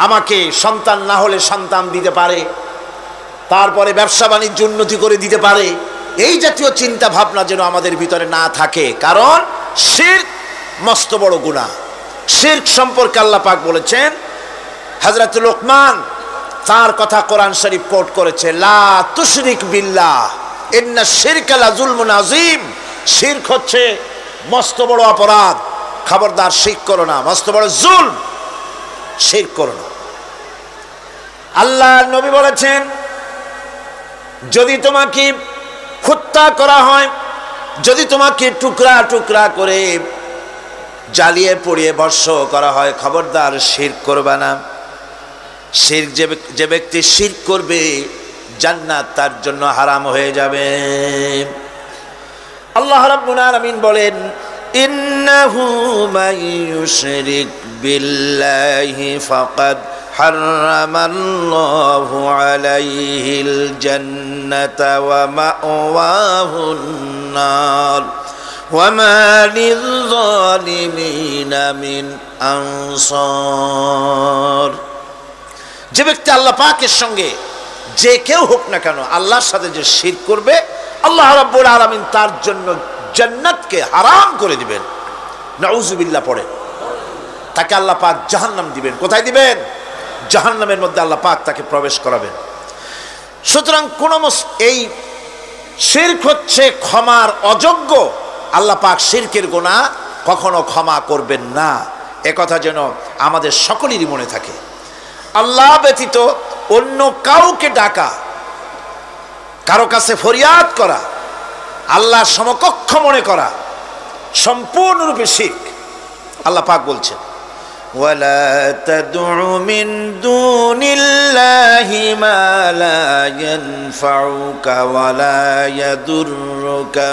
আমাকে সন্তান না হলে সন্তান দিতে পারে, তারপরে ব্যবসা বাণিজ্য উন্নতি করে দিতে পারে, এই জাতীয় চিন্তা ভাবনা যেন আমাদের ভিতরে না থাকে। কারণ শিরক মস্ত বড় গুনাহ। শিরক সম্পর্কে আল্লাহ পাক বলেছেন, হযরত লোকমান তার কথা কোরআন শরীফ কোট করেছে, লা তুশরিক বিল্লাহ ইন্না শিরকা লাযুলমুন আযীম। শিরক হচ্ছে মস্ত বড় অপরাধ, খবরদার শিরক করো না, মস্ত বড় জুলম, শিরক করো না। আল্লাহ নবী বলেছেন, যদি তোমাকে হত্যা করা হয়, যদি তোমাকে টুকরা টুকরা করে জ্বালিয়ে পুড়িয়ে ভস্ম করা হয়, খবরদার শিরক করবা না। শিরক যে ব্যক্তি শিরক করবে, জান্নাত তার জন্য হারাম হয়ে যাবে। আল্লাহ রাব্বুল আলামিন বলেন, ইন্নাহু মান ইউশরিক বিল্লাহি ফাকাদ হারামাল্লাহু আলাইহিল জান্নাতা ওয়া মাওয়াহুন নার ওয়া মা লিয-যালিমিনা মিন আনসার। যে ব্যক্তি আল্লাহ পাকের সঙ্গে যে কেউ হোক না কেন আল্লাহর সাথে যে শিরক করবে, আল্লাহ রাব্বুল আলামিন তার জন্য জান্নাতকে হারাম করে দিবেন। নাউযুবিল্লাহ পড়ে। তাকে আল্লাহ পাক জাহান্নাম দিবেন। কোথায় দিবেন? জাহান্নামের মধ্যে আল্লাহ পাক তাকে প্রবেশ করাবেন। সুতরাং এই শিরক হচ্ছে ক্ষমার অযোগ্য। আল্লাহ পাক শিরকের গুনাহ কখনো ক্ষমা করবেন না, একথা যেন আমাদের সকলেরই মনে থাকে। আল্লাহ ব্যতীত অন্য কাউকে ডাকা, কারো কাছে ফরিয়াদ করা, আল্লাহর সমকক্ষ মনে করা সম্পূর্ণরূপে শিরক। আল্লাহ পাক বলছেন, ওয়ালা তাদউ মিন দুনিল্লাহি মা লা ইয়ানফাউকা ওয়ালা ইয়াদুররুকা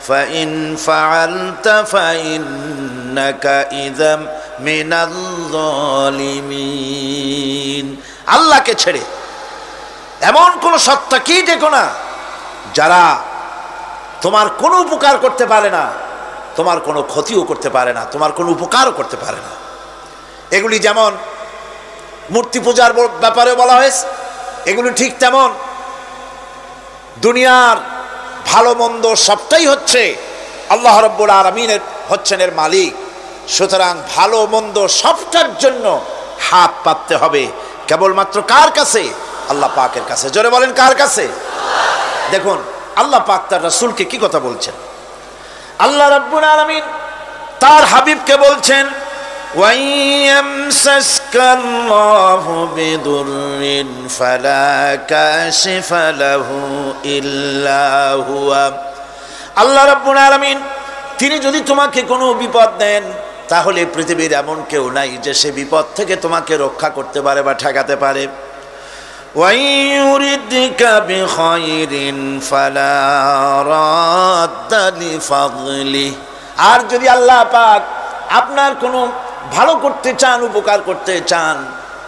ফাইন ফাআলতা ফাইন্নাকা ইযাম মিনাল যালিমিন। আল্লাহকে ছেড়ে এমন কোন সত্তাকে দেখো না যারা তোমার কোনো উপকার করতে পারে না, তোমার কোনো ক্ষতিও করতে পারে না, তোমার কোনো উপকারও করতে পারে না। এগুলি যেমন মূর্তি পূজার ব্যাপারে বলা হয়েছে, এগুলি ঠিক তেমন দুনিয়ার ভালো মন্দ সবটাই হচ্ছে আল্লাহ রাব্বুল আলামিনের হচ্ছেন এর মালিক। সুতরাং ভালো মন্দ সবটার জন্য হাত পাততে হবে কেবলমাত্র কার কাছে? আল্লাহ পাকের কাছে। জোরে বলেন, কার কাছে? দেখুন আল্লাহ পাক তার রাসূলকে কি কথা বলছেন। আল্লাহ রাব্বুল আলামিন তার হাবিবকে বলছেন, ওয়াইয়ামসাসকাল্লাহু বিদুররিন ফালা কাশিফা লাহু ইল্লা হুয়া। আল্লাহ রাব্বুল আলামিন তিনি যদি তোমাকে কোনো বিপদ দেন, তাহলে পৃথিবীর এমন কেউ নাই যে সে বিপদ থেকে তোমাকে রক্ষা করতে পারে বা ঠেকাতে পারে। ওয়াইয়ুরিদকা বিখাইরিন ফালা রাদ্দা লিফাদলি। আর যদি আল্লাহ পাক আপনার কোনো ভালো করতে চান, উপকার করতে চান,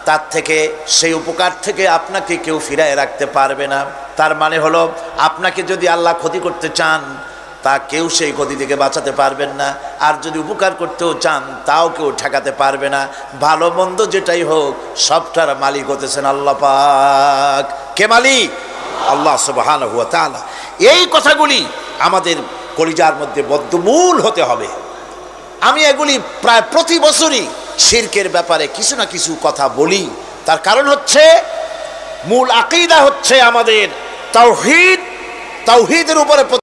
তার থেকে সেই উপকার থেকে আপনাকে কেউ ফিরায় রাখতে পারবে না। তার মানে হলো আপনাকে যদি আল্লাহ ক্ষতি করতে চান, তা কেউ সেই ক্ষতি থেকে বাঁচাতে পারবেন না। আর যদি উপকার করতেও চান, তাও কেউ ঠেকাতে পারবে না। ভালো মন্দ যেটাই হোক সবটার মালিক হতেছেন আল্লাহ পাক। কে মালিক? আল্লাহ সুবহানাহু ওয়া তাআলা। এই কথাগুলি আমাদের কলিজার মধ্যে বদ্ধমূল হতে হবে। আমি এগুলি প্রায় প্রতি বছরই শিরকের ব্যাপারে কিছু না কিছু কথা বলি। তার কারণ হচ্ছে মূল আকীদা হচ্ছে আমাদের তাওহীদ। তাওহীদের উপরে